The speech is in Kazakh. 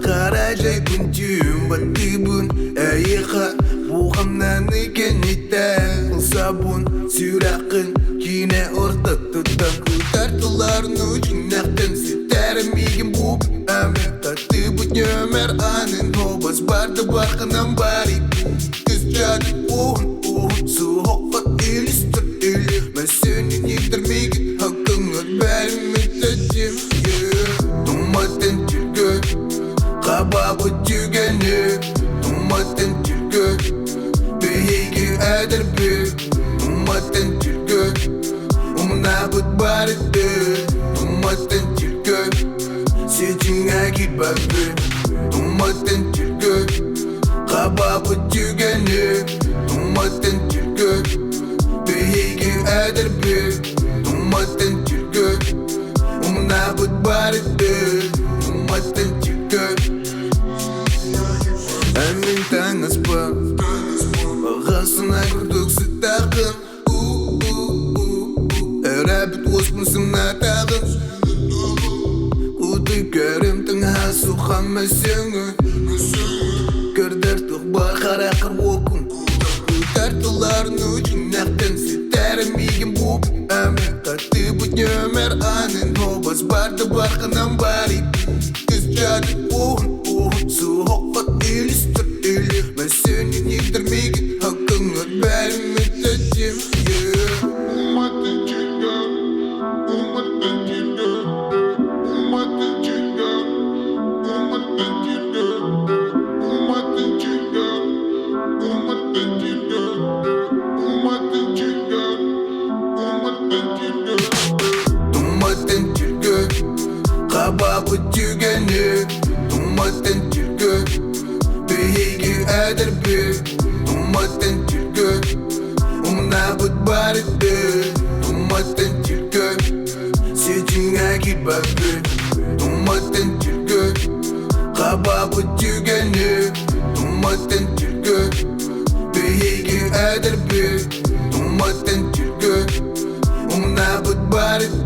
Қаражай күн түйін батты бұн әйіға Бұғамнан екен еттен Сабын сүйрақын Кине орта тұттан Күтартыларын ұжынақтан Сетәрім еген бұп Әмір татты бұт нөмір анын Обыз барды барқынан бари Күз жады оғын Суғыққа үлістір үлі Мәсөнен ектірмеген Хақыңыр бәріме тәтем Думатын түргі Қабабы түйгені Думатын түргі Бейге әдір бі Думатын түргі Умна бұт барыды Думатын түргі Сетің әгіл бәбі Думатын түргі Қабабы түйгені Думатын түргі Бейге әдір бі Думатын түргі Умна бұт барыды Думатын түргі Әмін таң аспа Бағасына күрдік сітақын Әрәбіт осмысына тағын Құды кәрімтің асуқан мәсіңі Көрдір тұқбар қарақыр оқын Күтартыларын ұжынақтың Сетәрім еген бұп Әмі қатты бұт нөмір анын Обыз барды барқынан бари Күз жады оғын Суғыққа үлістір үлі Мәсөнен ектірмеген Хақыңыр бәріме тәтем Уматын жүргі Уматын жүргі Уматын жүргі Уматын жүргі Уматын жүргі Уматын жүргі Уматын жүргі Уматын жүргі Думатын жүргі Қабабы түйгені Думатын түргі Бейге әдір бі Думатын түргі Умна бұт барыды Думатын түргі Сетің әгіл бәбі Думатын түргі Қабабы түйгені Думатын түргі Бейге әдір бі Думатын түргі Умна бұт барыды